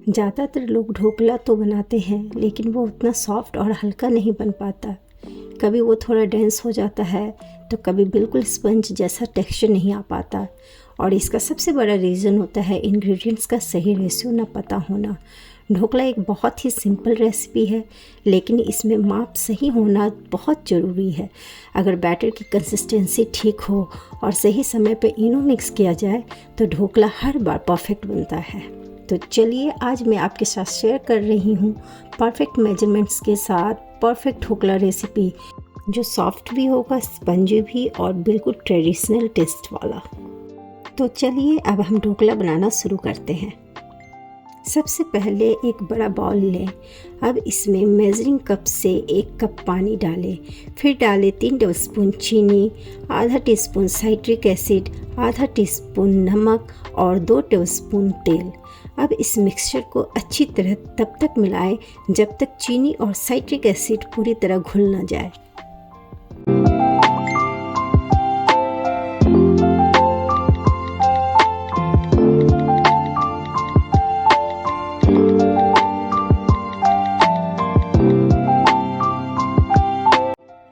ज़्यादातर लोग ढोकला तो बनाते हैं लेकिन वो उतना सॉफ्ट और हल्का नहीं बन पाता। कभी वो थोड़ा डेंस हो जाता है तो कभी बिल्कुल स्पंज जैसा टेक्सचर नहीं आ पाता। और इसका सबसे बड़ा रीज़न होता है इंग्रेडिएंट्स का सही रेशियो ना पता होना। ढोकला एक बहुत ही सिंपल रेसिपी है लेकिन इसमें माप सही होना बहुत ज़रूरी है। अगर बैटर की कंसिस्टेंसी ठीक हो और सही समय पे इनो मिक्स किया जाए तो ढोकला हर बार परफेक्ट बनता है। तो चलिए आज मैं आपके साथ शेयर कर रही हूँ परफेक्ट मेजरमेंट्स के साथ परफेक्ट ढोकला रेसिपी, जो सॉफ्ट भी होगा, स्पंजी भी और बिल्कुल ट्रेडिशनल टेस्ट वाला। तो चलिए अब हम ढोकला बनाना शुरू करते हैं। सबसे पहले एक बड़ा बाउल लें। अब इसमें मेजरिंग कप से 1 कप पानी डालें। फिर डालें 3 टेबलस्पून चीनी, आधा टीस्पून साइट्रिक एसिड, आधा टीस्पून नमक और 2 टेबलस्पून तेल। अब इस मिक्सचर को अच्छी तरह तब तक मिलाएं जब तक चीनी और साइट्रिक एसिड पूरी तरह घुल न जाए।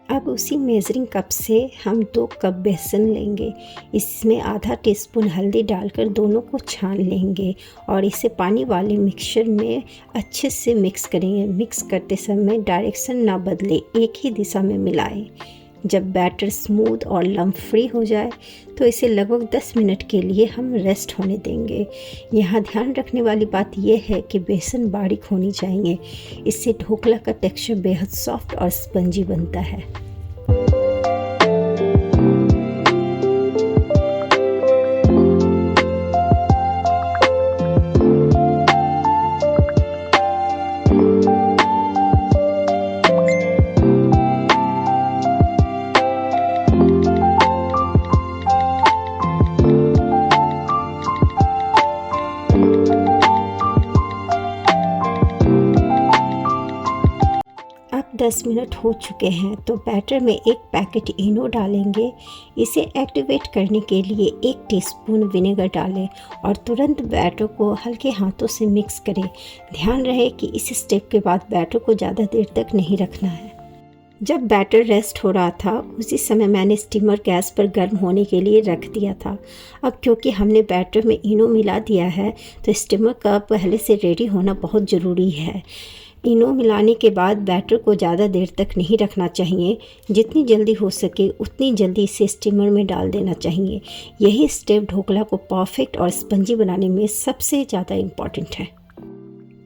अब उसी मेजरिंग कप से हम 2 कप बेसन लेंगे। इसमें आधा टीस्पून हल्दी डालकर दोनों को छान लेंगे और इसे पानी वाले मिक्सचर में अच्छे से मिक्स करेंगे। मिक्स करते समय डायरेक्शन ना बदले, एक ही दिशा में मिलाएं। जब बैटर स्मूथ और लम्प फ्री हो जाए तो इसे लगभग 10 मिनट के लिए हम रेस्ट होने देंगे। यहाँ ध्यान रखने वाली बात यह है कि बेसन बारीक होनी चाहिए। इससे ढोकला का टेक्सचर बेहद सॉफ्ट और स्पंजी बनता है। अब 10 मिनट हो चुके हैं तो बैटर में 1 पैकेट इनो डालेंगे। इसे एक्टिवेट करने के लिए 1 टीस्पून विनेगर डालें और तुरंत बैटर को हल्के हाथों से मिक्स करें। ध्यान रहे कि इस स्टेप के बाद बैटर को ज़्यादा देर तक नहीं रखना है। जब बैटर रेस्ट हो रहा था उसी समय मैंने स्टीमर गैस पर गर्म होने के लिए रख दिया था। अब क्योंकि हमने बैटर में इनो मिला दिया है तो स्टीमर का पहले से रेडी होना बहुत ज़रूरी है। इनो मिलाने के बाद बैटर को ज़्यादा देर तक नहीं रखना चाहिए। जितनी जल्दी हो सके उतनी जल्दी इसे स्टीमर में डाल देना चाहिए। यही स्टेप ढोकला को परफेक्ट और स्पंजी बनाने में सबसे ज़्यादा इम्पॉर्टेंट है।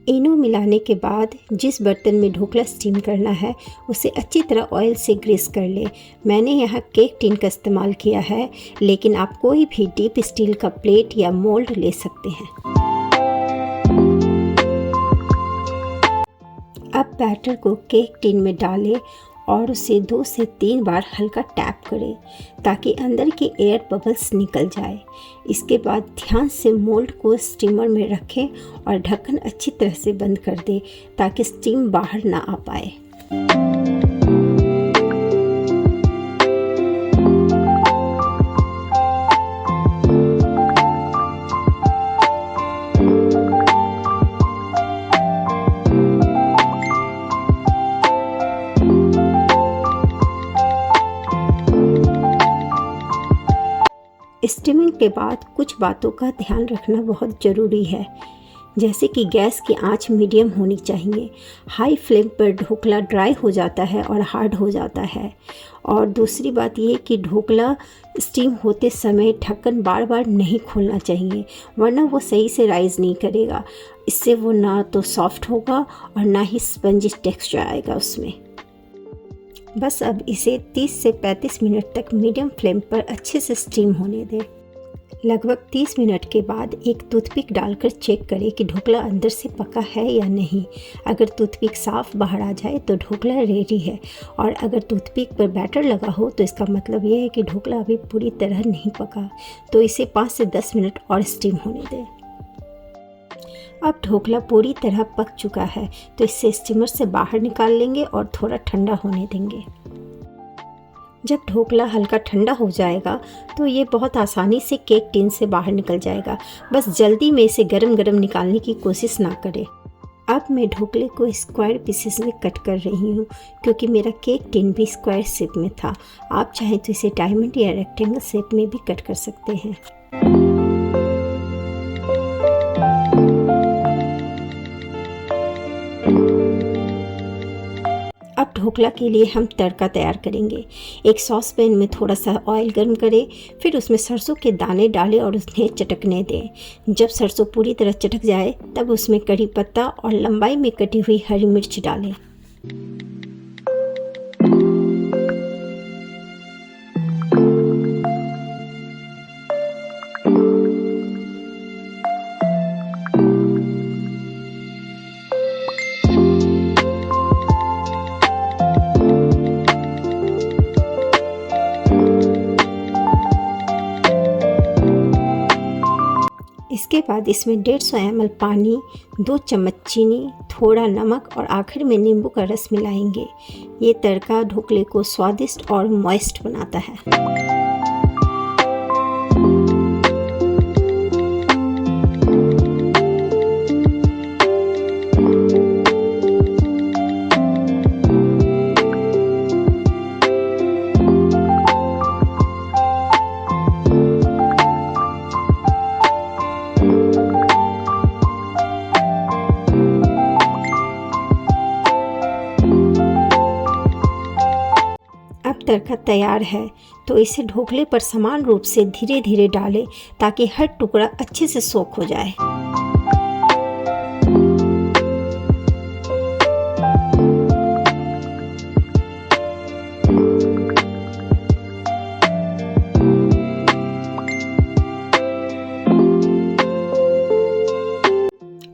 इनो मिलाने के बाद जिस बर्तन में ढोकला स्टीम करना है उसे अच्छी तरह ऑयल से ग्रीस कर लें। मैंने यहाँ केक टिन का इस्तेमाल किया है लेकिन आप कोई भी डीप स्टील का प्लेट या मोल्ड ले सकते हैं। अब बैटर को केक टिन में डालें और उसे 2 से 3 बार हल्का टैप करें ताकि अंदर के एयर बबल्स निकल जाए। इसके बाद ध्यान से मोल्ड को स्टीमर में रखें और ढक्कन अच्छी तरह से बंद कर दें ताकि स्टीम बाहर ना आ पाए। स्टीमिंग के बाद कुछ बातों का ध्यान रखना बहुत ज़रूरी है, जैसे कि गैस की आंच मीडियम होनी चाहिए। हाई फ्लेम पर ढोकला ड्राई हो जाता है और हार्ड हो जाता है। और दूसरी बात ये कि ढोकला स्टीम होते समय ढक्कन बार बार नहीं खोलना चाहिए वरना वो सही से राइज़ नहीं करेगा। इससे वो ना तो सॉफ्ट होगा और ना ही स्पंजी टेक्सचर आएगा उसमें। बस अब इसे 30 से 35 मिनट तक मीडियम फ्लेम पर अच्छे से स्टीम होने दें। लगभग 30 मिनट के बाद एक टूथपिक डालकर चेक करें कि ढोकला अंदर से पका है या नहीं। अगर टूथपिक साफ बाहर आ जाए तो ढोकला रेडी है और अगर टूथपिक पर बैटर लगा हो तो इसका मतलब ये है कि ढोकला अभी पूरी तरह नहीं पका। तो इसे 5 से 10 मिनट और स्टीम होने दें। अब ढोकला पूरी तरह पक चुका है तो इसे स्टीमर से बाहर निकाल लेंगे और थोड़ा ठंडा होने देंगे। जब ढोकला हल्का ठंडा हो जाएगा तो ये बहुत आसानी से केक टिन से बाहर निकल जाएगा। बस जल्दी में इसे गरम गरम निकालने की कोशिश ना करें। अब मैं ढोकले को स्क्वायर पीसेस में कट कर रही हूँ क्योंकि मेरा केक टिन भी स्क्वायर शेप में था। आप चाहें तो इसे डायमंड या रेक्टेंगल शेप में भी कट कर सकते हैं। अब ढोकला के लिए हम तड़का तैयार करेंगे। एक सॉस पैन में थोड़ा सा ऑयल गर्म करें, फिर उसमें सरसों के दाने डालें और उन्हें चटकने दें। जब सरसों पूरी तरह चटक जाए तब उसमें कड़ी पत्ता और लंबाई में कटी हुई हरी मिर्च डालें। इसके बाद इसमें 150 ml पानी, 2 चम्मच चीनी, थोड़ा नमक और आखिर में नींबू का रस मिलाएंगे। ये तड़का ढोकले को स्वादिष्ट और मॉइस्ट बनाता है। अब तड़का तैयार है तो इसे ढोकले पर समान रूप से धीरे धीरे डालें ताकि हर टुकड़ा अच्छे से सोख हो जाए।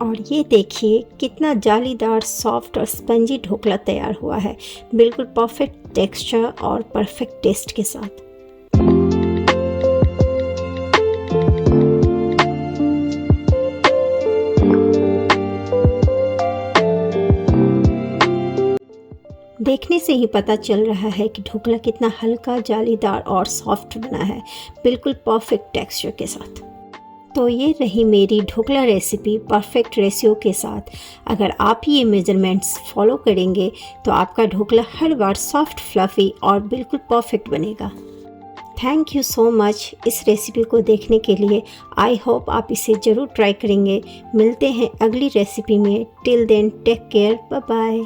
और ये देखिए कितना जालीदार, सॉफ्ट और स्पंजी ढोकला तैयार हुआ है, बिल्कुल परफेक्ट टेक्सचर और परफेक्ट टेस्ट के साथ। देखने से ही पता चल रहा है कि ढोकला कितना हल्का, जालीदार और सॉफ्ट बना है, बिल्कुल परफेक्ट टेक्सचर के साथ। तो ये रही मेरी ढोकला रेसिपी परफेक्ट रेशियो के साथ। अगर आप ये मेजरमेंट्स फॉलो करेंगे तो आपका ढोकला हर बार सॉफ्ट, फ्लफ़ी और बिल्कुल परफेक्ट बनेगा। थैंक यू सो मच इस रेसिपी को देखने के लिए। आई होप आप इसे ज़रूर ट्राई करेंगे। मिलते हैं अगली रेसिपी में। Till then take care, bye bye.